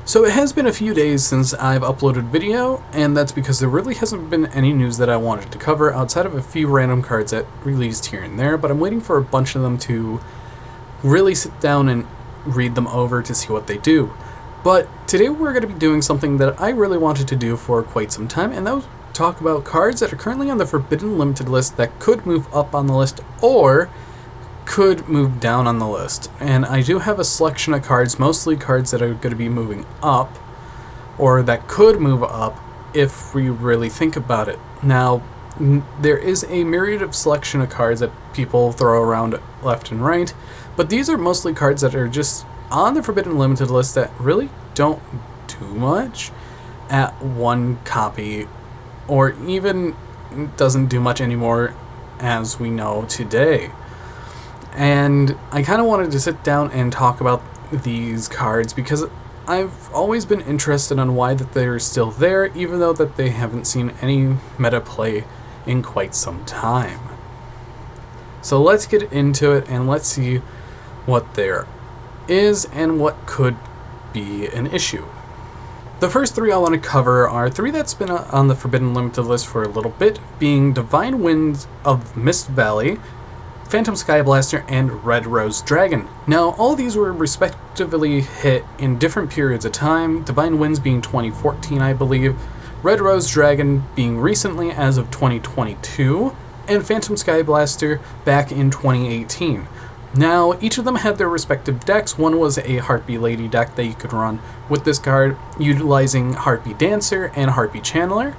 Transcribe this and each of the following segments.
So it has been a few days since I've uploaded video, and that's because there really hasn't been any news that I wanted to cover outside of a few random cards that released here and there, but I'm waiting for a bunch of them to really sit down and read them over to see what they do. But today we're going to be doing something that I really wanted to do for quite some time, and that was talk about cards that are currently on the Forbidden Limited list that could move up on the list or could move down on the list. And I do have a selection of cards, mostly cards that are going to be moving up, or that could move up if we really think about it. Now, there is a myriad of selection of cards that people throw around left and right, but these are mostly cards that are just on the Forbidden Limited list that really don't do much at one copy, or even doesn't do much anymore as we know today. And I kind of wanted to sit down and talk about these cards because I've always been interested on why that they're still there, even though that they haven't seen any meta play in quite some time. So let's get into it and let's see what there is and what could be an issue. The first three I want to cover are three that's been on the Forbidden Limited list for a little bit, being Divine Winds of Mist Valley, Phantom Skyblaster, and Red Rose Dragon. Now, all these were respectively hit in different periods of time, Divine Winds being 2014, I believe, Red Rose Dragon being recently as of 2022, and Phantom Skyblaster back in 2018. Now, each of them had their respective decks. One was a Heartbeat Lady deck that you could run with this card, utilizing Heartbeat Dancer and Heartbeat Channeler.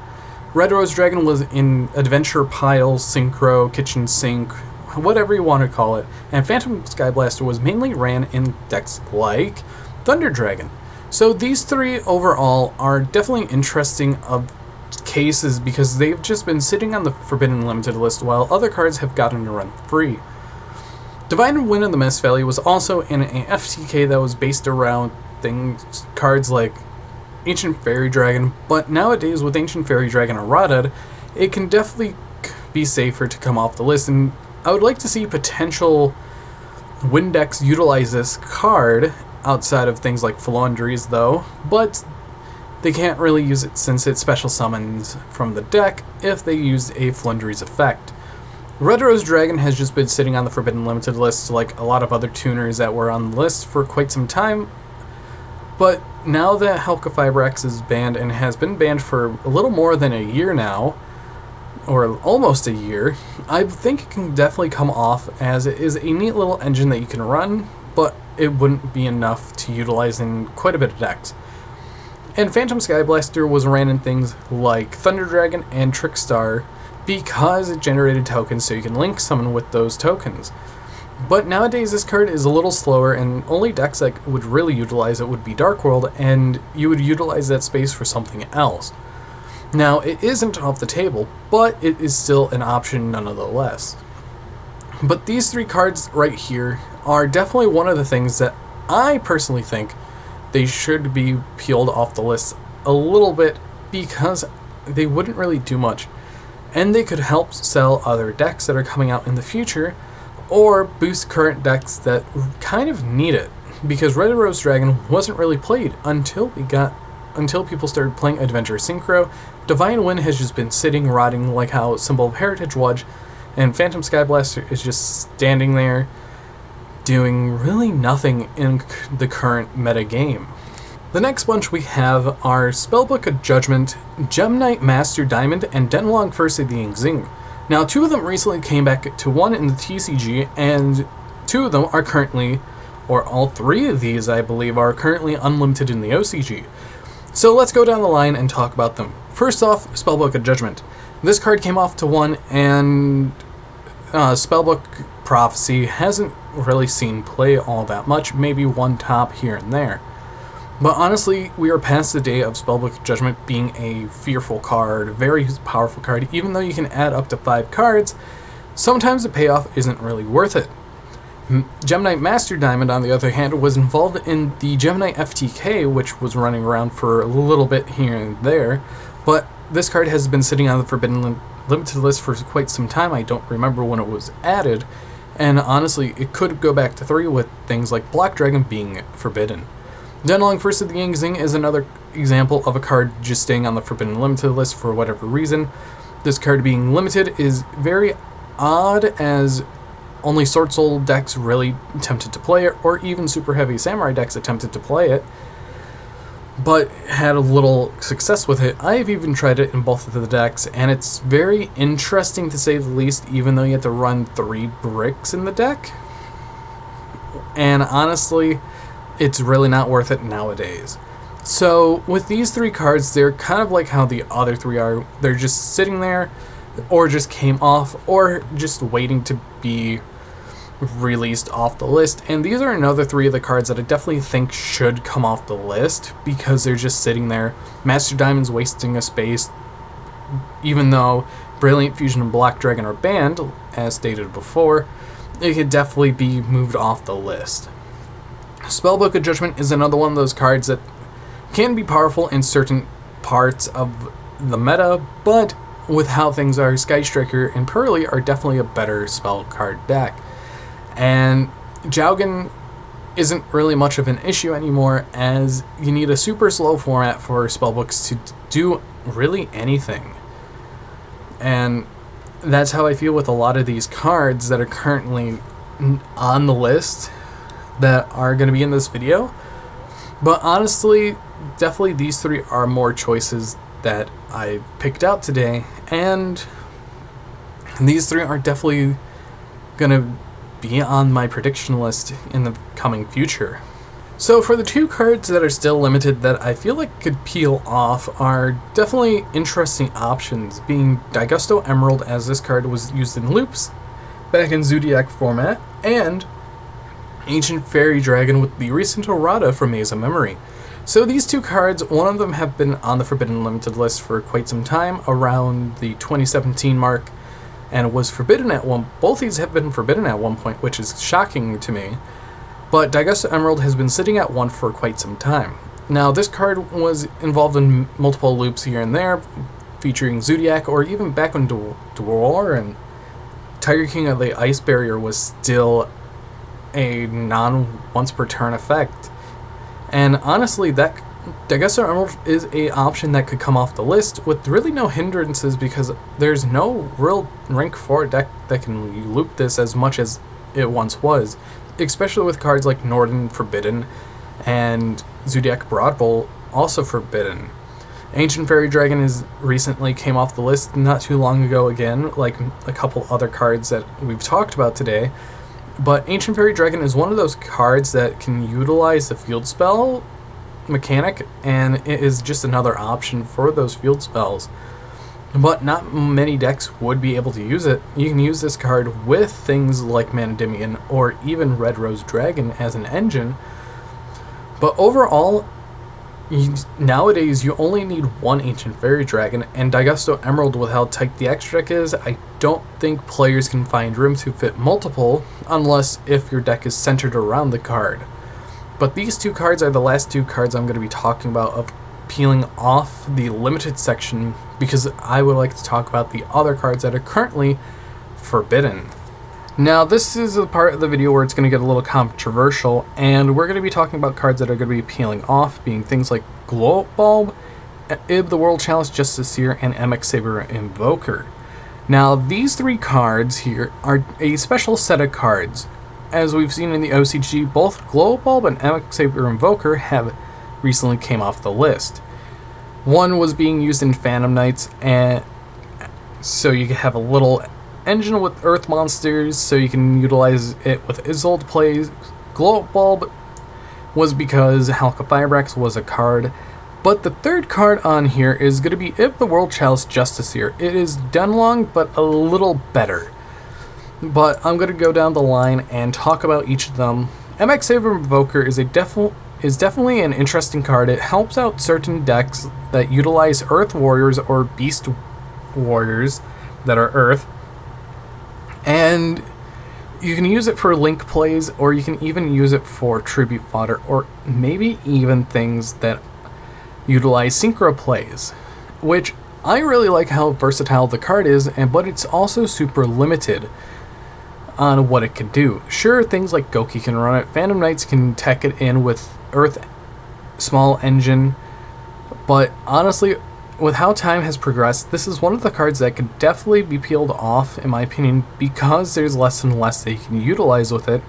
Red Rose Dragon was in Adventure Pile, Synchro, Kitchen Sink, whatever you want to call it, and Phantom Skyblaster was mainly ran in decks like Thunder Dragon. So these three overall are definitely interesting of cases because they've just been sitting on the Forbidden Limited list while other cards have gotten to run free. Divine Wind of the Mist Valley was also in a FTK that was based around cards like Ancient Fairy Dragon, but nowadays with Ancient Fairy Dragon errata, it can definitely be safer to come off the list, and I would like to see potential win decks utilize this card outside of things like Floowandereeze though, but they can't really use it since it special summons from the deck if they use a Floowandereeze effect. Red Rose Dragon has just been sitting on the Forbidden Limited list like a lot of other tuners that were on the list for quite some time, but now that Helka Fibrax is banned and has been banned for a little more than a year now, or almost a year, I think it can definitely come off as it is a neat little engine that you can run, but it wouldn't be enough to utilize in quite a bit of decks. And Phantom Skyblaster was ran in things like Thunder Dragon and Trickstar because it generated tokens so you can link summon with those tokens. But nowadays this card is a little slower, and only decks that would really utilize it would be Dark World, and you would utilize that space for something else. Now, it isn't off the table, but it is still an option nonetheless. But these three cards right here are definitely one of the things that I personally think they should be peeled off the list a little bit because they wouldn't really do much. And they could help sell other decks that are coming out in the future, or boost current decks that kind of need it. Because Red Rose Dragon wasn't really played until people started playing Adventure Synchro. Divine Wind has just been sitting, rotting like how Symbol of Heritage was, and Phantom Skyblaster is just standing there doing really nothing in the current meta game. The next bunch we have are Spellbook of Judgment, Gemknight Master Diamond, and Denlong First of the Yingxing. Now, two of them recently came back to one in the TCG, and two of them are currently, or all three of these I believe, are currently unlimited in the OCG. So let's go down the line and talk about them. First off, Spellbook of Judgment. This card came off to one, and Spellbook Prophecy hasn't really seen play all that much, maybe one top here and there. But honestly, we are past the day of Spellbook of Judgment being a fearful card, very powerful card. Even though you can add up to 5 cards, sometimes the payoff isn't really worth it. Gemknight Master Diamond, on the other hand, was involved in the Gemknight FTK, which was running around for a little bit here and there, but this card has been sitting on the Forbidden Limited list for quite some time. I don't remember when it was added, and honestly, it could go back to 3 with things like Black Dragon being forbidden. Dunlong First of the Yangzing is another example of a card just staying on the Forbidden Limited list for whatever reason. This card being limited is very odd, as only Sword Soul decks really attempted to play it, or even Super Heavy Samurai decks attempted to play it, but had a little success with it. I've even tried it in both of the decks, and it's very interesting to say the least, even though you have to run 3 bricks in the deck. And honestly, it's really not worth it nowadays. So with these 3 cards, they're kind of like how the other 3 are. They're just sitting there, or just came off, or just waiting to be released off the list. And these are another 3 of the cards that I definitely think should come off the list, because they're just sitting there. Master Diamond's wasting a space, even though Brilliant Fusion and Black Dragon are banned, as stated before. It could definitely be moved off the list. Spellbook of Judgment is another one of those cards that can be powerful in certain parts of the meta, but with how things are, Sky Striker and Pearly are definitely a better spell card deck. And Jowgen isn't really much of an issue anymore, as you need a super slow format for spellbooks to do really anything. And that's how I feel with a lot of these cards that are currently on the list that are going to be in this video. But honestly, definitely these 3 are more choices that I picked out today, and these 3 are definitely going to be on my prediction list in the coming future. So for the 2 cards that are still limited that I feel like could peel off are definitely interesting options, being Daigusto Emerald, as this card was used in loops back in Zodiac format, and Ancient Fairy Dragon with the recent errata from Maze of Memory. So these 2 cards, one of them have been on the Forbidden Limited list for quite some time, around the 2017 mark, and was forbidden at one. Both these have been forbidden at one point, which is shocking to me. But Daigusto Emerald has been sitting at 1 for quite some time. Now, this card was involved in multiple loops here and there, featuring Zodiac, or even back when Dwar and Tiger King of the Ice Barrier was still a non-once per turn effect. And honestly, that Daigusto Emerald is an option that could come off the list with really no hindrances, because there's no real rank 4 deck that can loop this as much as it once was, especially with cards like Norden Forbidden and Zodiac Broad Bowl also forbidden. Ancient Fairy Dragon is recently came off the list not too long ago again, like a couple other cards that we've talked about today. But Ancient Fairy Dragon is one of those cards that can utilize the field spell mechanic, and it is just another option for those field spells. But not many decks would be able to use it. You can use this card with things like Manadimian or even Red Rose Dragon as an engine. But overall, nowadays you only need 1 Ancient Fairy Dragon, and Daigusto Emerald, with how tight the extra deck is, I don't think players can find room to fit multiple, unless if your deck is centered around the card. But these 2 cards are the last 2 cards I'm going to be talking about of peeling off the limited section, because I would like to talk about the other cards that are currently forbidden. Now, this is the part of the video where it's going to get a little controversial, and we're going to be talking about cards that are going to be peeling off, being things like Glow Bulb, Ib the World Chalice Justiciar, and MX Saber Invoker. Now, these 3 cards here are a special set of cards. As we've seen in the OCG, both Glow Bulb and MX Saber Invoker have recently came off the list. One was being used in Phantom Knights, and so you can have a little engine with earth monsters, so you can utilize it with Isolde plays. Glow Bulb was because Halka Firebrax was a card. But the 3rd card on here is going to be Ib the World Chalice Justiciar. It is Dunlong, but a little better. But I'm going to go down the line and talk about each of them. MX Saber Invoker is definitely an interesting card. It helps out certain decks that utilize Earth Warriors or Beast Warriors that are Earth. And you can use it for link plays, or you can even use it for tribute fodder, or maybe even things that utilize synchro plays, which I really like how versatile the card is, but it's also super limited on what it can do. Sure, things like Goki can run it, Phantom Knights can tech it in with Earth small engine, but honestly, with how time has progressed, this is one of the cards that could definitely be peeled off, in my opinion, because there's less and less that you can utilize with it,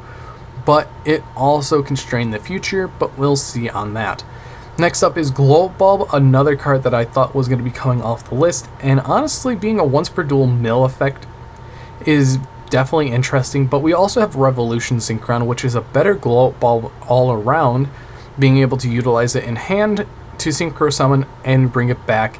but it also can strain the future, but we'll see on that. Next up is Glow Bulb, another card that I thought was going to be coming off the list, and honestly, being a once per duel mill effect is definitely interesting, but we also have Revolution Synchron, which is a better Glow Bulb all around, being able to utilize it in hand to Synchro Summon and bring it back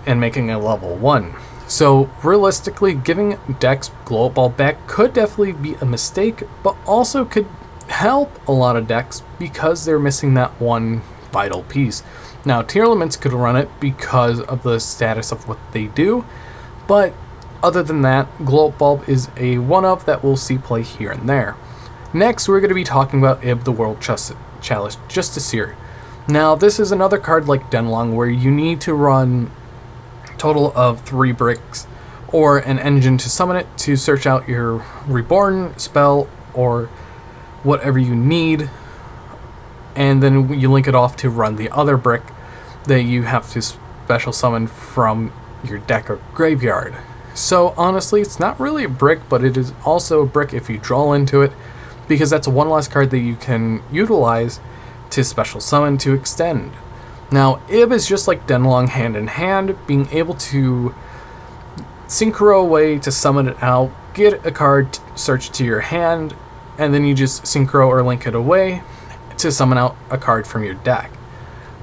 and making a level 1. So realistically, giving decks Glow Bulb back could definitely be a mistake, but also could help a lot of decks because they're missing that one vital piece. Now, Tearlaments could run it because of the status of what they do, but other than that, Glow Bulb is a one-of that we'll see play here and there. Next, we're going to be talking about Ib the World Chalice Justiciar. Now, this is another card like Denlong where you need to run a total of 3 bricks or an engine to summon it to search out your Reborn spell or whatever you need, and then you link it off to run the other brick that you have to special summon from your deck or graveyard. So honestly, it's not really a brick, but it is also a brick if you draw into it, because that's one less card that you can utilize to special summon to extend. Now, Ib is just like Denlong hand in hand, being able to synchro away to summon it out, get a card searched to your hand, and then you just synchro or link it away to summon out a card from your deck.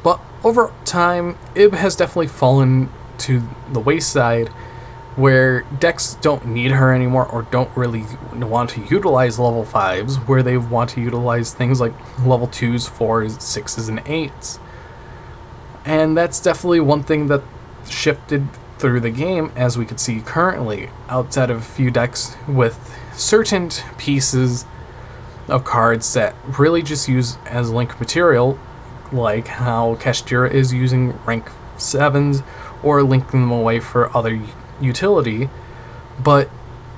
But over time, Ib has definitely fallen to the wayside, where decks don't need her anymore or don't really want to utilize level 5s, where they want to utilize things like level 2s, 4s, 6s, and 8s. And that's definitely one thing that shifted through the game, as we could see currently, outside of a few decks with certain pieces of cards that really just use as link material, like how Kashtira is using rank 7s or linking them away for other utility. But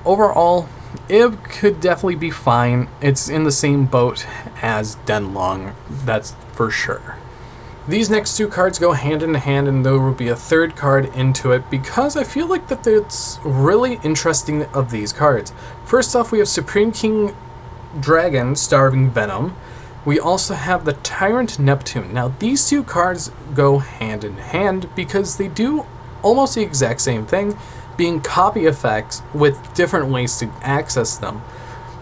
overall, Ib could definitely be fine. It's in the same boat as Denlong, that's for sure. These next 2 cards go hand in hand, and there will be a third card into it because I feel like that it's really interesting of these cards. First off, we have Supreme King Dragon Starving Venom. We also have the Tyrant Neptune. Now, these 2 cards go hand in hand because they do almost the exact same thing, being copy effects with different ways to access them.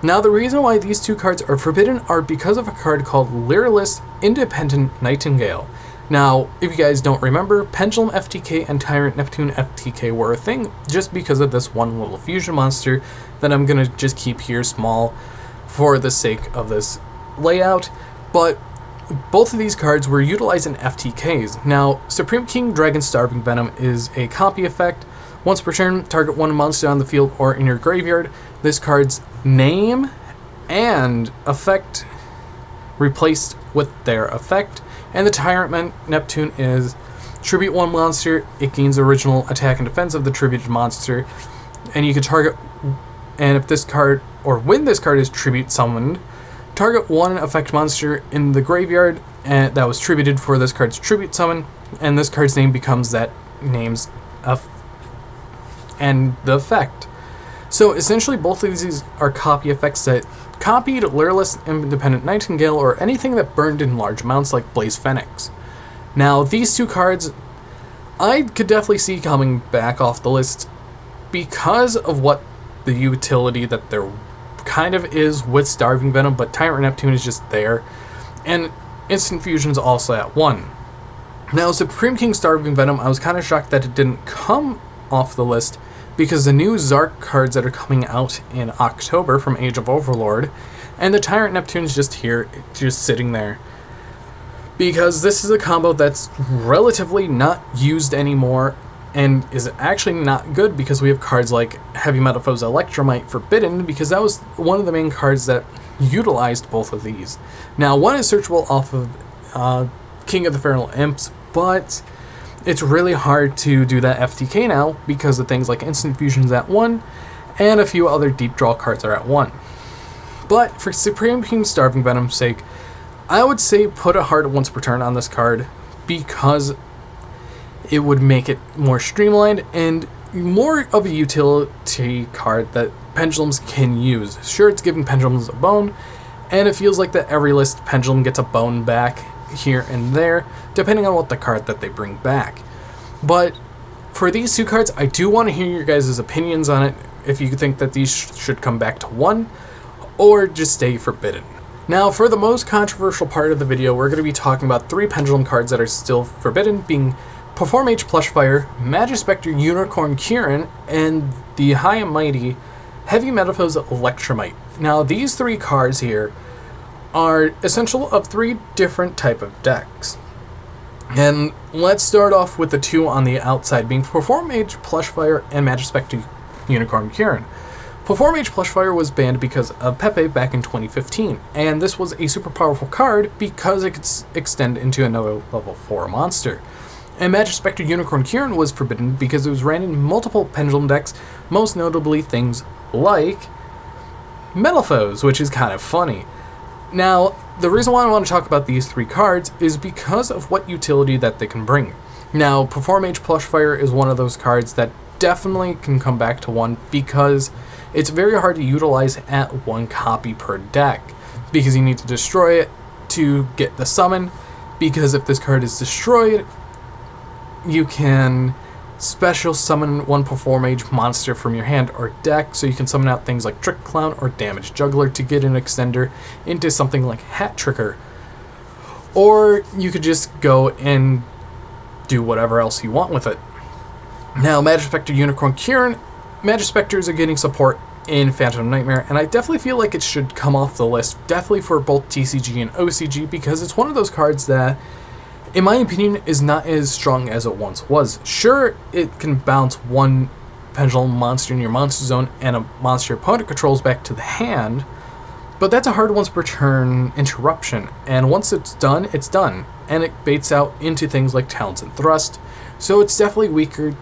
Now, the reason why these 2 cards are forbidden are because of a card called Lyrillist Independent Nightingale. Now, if you guys don't remember, Pendulum FTK and Tyrant Neptune FTK were a thing just because of this one little fusion monster that I'm going to just keep here small for the sake of this layout, but both of these cards were utilized in FTKs. Now, Supreme King Dragon Starving Venom is a copy effect. Once per turn, target 1 monster on the field or in your graveyard. This card's name and effect replaced with their effect. And the Tyrant Neptune is tribute 1 monster. It gains original attack and defense of the tributed monster. And you can target, and if this card, or when this card is tribute summoned, target 1 effect monster in the graveyard and that was tributed for this card's tribute summon, and this card's name becomes that name's and the effect. So essentially, both of these are copy effects that copied Lyrillist Independent Nightingale or anything that burned in large amounts like Blaze Phoenix. Now, these 2 cards I could definitely see coming back off the list because of what the utility that there kind of is with Starving Venom, but Tyrant Neptune is just there, and Instant Fusion's also at 1. Now, Supreme King Starving Venom, I was kind of shocked that it didn't come off the list because the new Zark cards that are coming out in October from Age of Overlord, and the Tyrant Neptune's just here, just sitting there. Because this is a combo that's relatively not used anymore, and is actually not good because we have cards like Heavy Metal Foes Electromite Forbidden, because that was one of the main cards that utilized both of these. Now, one is searchable off of King of the Feral Imps, but it's really hard to do that FTK now because of things like Instant Fusion's at 1, and a few other deep draw cards are at 1. But for Supreme King Starving Venom's sake, I would say put a heart once per turn on this card because it would make it more streamlined and more of a utility card that Pendulums can use. Sure, it's giving Pendulums a bone, and it feels like that every list Pendulum gets a bone back here and there, depending on what the card that they bring back. But for these two cards, I do want to hear your guys' opinions on it, if you think that these should come back to 1, or just stay forbidden. Now, for the most controversial part of the video, we're going to be talking about 3 Pendulum cards that are still forbidden, being Perform H Plushfire, Magispector Unicorn Kieran, and the high and mighty Heavy Metalfoes Electrumite. Now, these 3 cards here are essential of 3 different type of decks. And let's start off with the 2 on the outside, being Perform H Plushfire and Magispector Unicorn Kieran. Perform H Plushfire was banned because of Pepe back in 2015, and this was a super powerful card because it could extend into another level 4 monster. And Magispector Unicorn Kieran was forbidden because it was ran in multiple Pendulum decks, most notably things like Metalfoes, which is kind of funny. Now, the reason why I want to talk about these 3 cards is because of what utility that they can bring. Now, Perform H Plushfire is one of those cards that definitely can come back to 1 because it's very hard to utilize at 1 copy per deck, because you need to destroy it to get the summon, because if this card is destroyed, you can special summon 1 Perform H monster from your hand or deck, so you can summon out things like Trick Clown or Damage Juggler to get an extender into something like Hat Tricker. Or you could just go and do whatever else you want with it. Now, Magispector Unicorn Kieran, Magispectors are getting support in Phantom Nightmare, and I definitely feel like it should come off the list, definitely for both TCG and OCG, because it's one of those cards that, in my opinion, is not as strong as it once was. Sure, it can bounce 1 Pendulum monster in your monster zone and a monster your opponent controls back to the hand, but that's a hard once per turn interruption, and once it's done, and it baits out into things like Talents and Thrust, so it's definitely weaker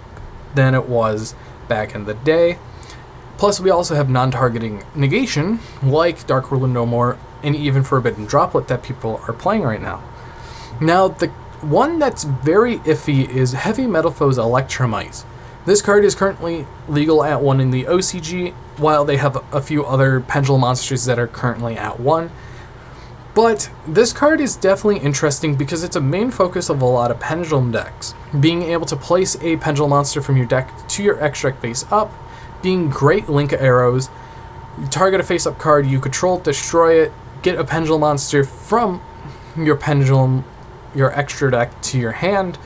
than it was back in the day. Plus, we also have non-targeting negation, like Dark Ruler No More, and even Forbidden Droplet that people are playing right now. Now, the one that's very iffy is Heavy Metalfoes Electrumite. This card is currently legal at 1 in the OCG, while they have a few other Pendulum monsters that are currently at 1. But this card is definitely interesting because it's a main focus of a lot of Pendulum decks. Being able to place a Pendulum monster from your deck to your extract face up, being great link arrows, you target a face up card, you control it, destroy it, get a Pendulum monster from your Pendulum, your extra deck to your hand,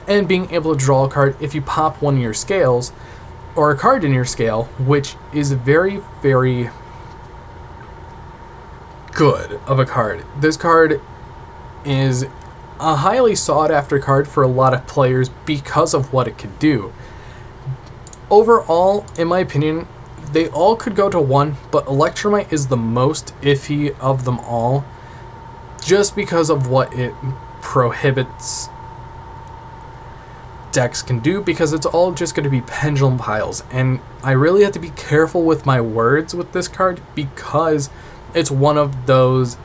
and being able to draw a card if you pop one of your scales, or a card in your scale, which is very, very good of a card. This card is a highly sought after card for a lot of players because of what it could do. Overall, in my opinion, they all could go to 1, but Electrumite is the most iffy of them all, just because of what it prohibits decks can do, because it's all just going to be Pendulum piles, and I really have to be careful with my words with this card because it's one of those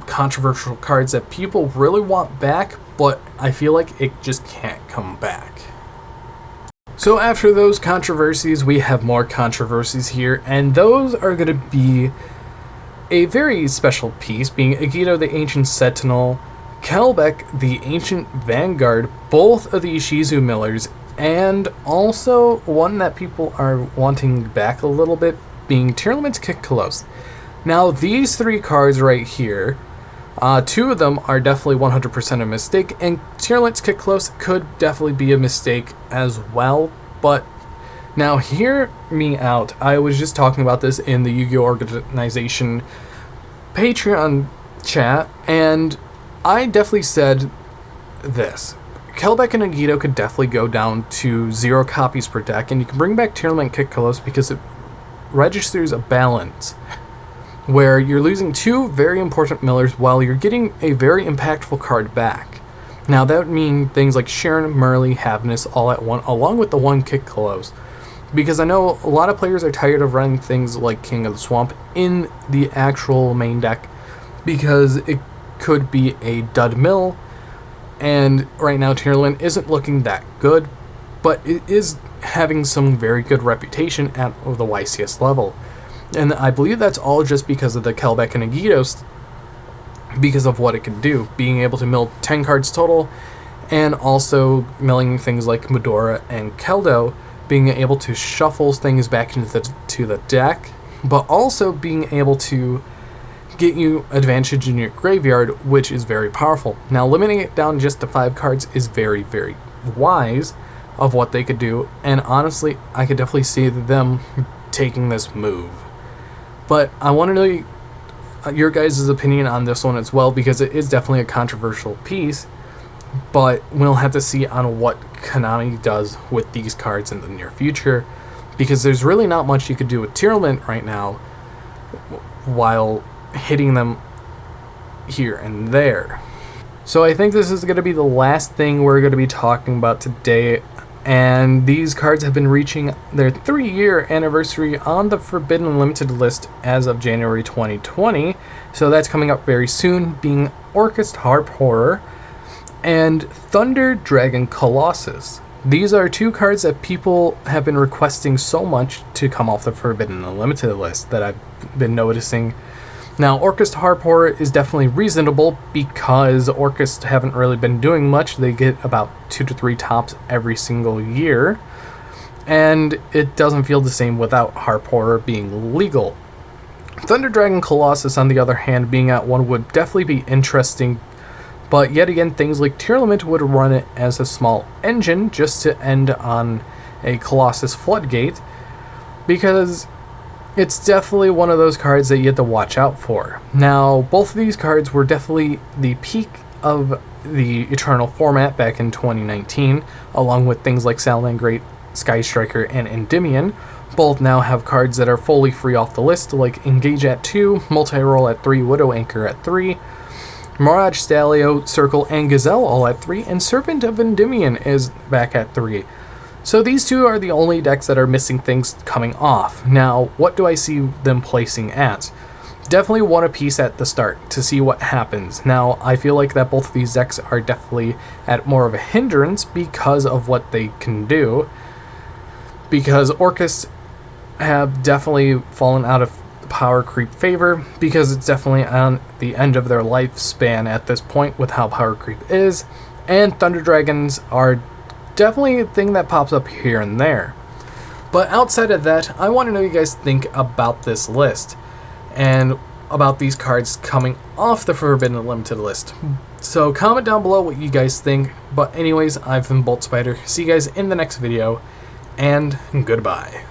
controversial cards that people really want back, but I feel like it just can't come back. So after those controversies, we have more controversies here, and those are going to be a very special piece, being Agido the Ancient Sentinel, Kelbeck the Ancient Vanguard, both of the Ishizu Millers, and also one that people are wanting back a little bit, being Tearlament's Kitkallos. Now, these 3 cards right here, 2 of them are definitely 100% a mistake, and Tearlament's Kitkallos could definitely be a mistake as well, but now hear me out. I was just talking about this in the Yu-Gi-Oh! Organization Patreon chat, and I definitely said this. Kelbeck and Agido could definitely go down to 0 copies per deck, and you can bring back Tearlament Kitkallos because it registers a balance where you're losing 2 very important millers while you're getting a very impactful card back. Now that would mean things like Sharon, Merly, Havness all at 1, along with the 1 Kitkallos, because I know a lot of players are tired of running things like King of the Swamp in the actual main deck because it could be a dud mill, and right now Tearlament isn't looking that good, but it is having some very good reputation at the YCS level. And I believe that's all just because of the Kelbeck and Agitos, because of what it can do, being able to mill 10 cards total, and also milling things like Medora and Keldo, being able to shuffle things back into the deck, but also being able to get you advantage in your graveyard, which is very powerful. Now, limiting it down just to 5 cards is very, very wise of what they could do, and honestly, I could definitely see them taking this move. But I want to know your guys' opinion on this one as well, because it is definitely a controversial piece, but we'll have to see on what Konami does with these cards in the near future, because there's really not much you could do with Tearlament right now while hitting them here and there. So I think this is going to be the last thing we're going to be talking about today, and these cards have been reaching their 3-year anniversary on the Forbidden Limited list as of January 2020, so that's coming up very soon, being Orcust Harp Horror and Thunder Dragon Colossus. These are 2 cards that people have been requesting so much to come off the Forbidden Unlimited list that I've been noticing. Now, Orcust Harp Horror is definitely reasonable because Orcust haven't really been doing much. They get about 2 to 3 tops every single year, and it doesn't feel the same without Harp Horror being legal. Thunder Dragon Colossus, on the other hand, being at 1 would definitely be interesting, but yet again, things like Tearlament would run it as a small engine just to end on a Colossus Floodgate, because it's definitely one of those cards that you have to watch out for. Now, both of these cards were definitely the peak of the Eternal format back in 2019, along with things like Salamangreat, Sky Striker, and Endymion. Both now have cards that are fully free off the list, like Engage at 2, Multi-Roll at 3, Widow Anchor at 3, Mirage, Stalio, Circle, and Gazelle all at 3, and Serpent of Endymion is back at 3. So these 2 are the only decks that are missing things coming off. Now, what do I see them placing at? Definitely one apiece at the start to see what happens. Now, I feel like that both of these decks are definitely at more of a hindrance because of what they can do. Because Orcust have definitely fallen out of power creep favor, because it's definitely on the end of their lifespan at this point with how power creep is, and Thunder Dragons are definitely a thing that pops up here and there. But outside of that, I want to know what you guys think about this list and about these cards coming off the Forbidden Unlimited list. So comment down below what you guys think. But anyways, I've been Bolt Spider. See you guys in the next video, and goodbye.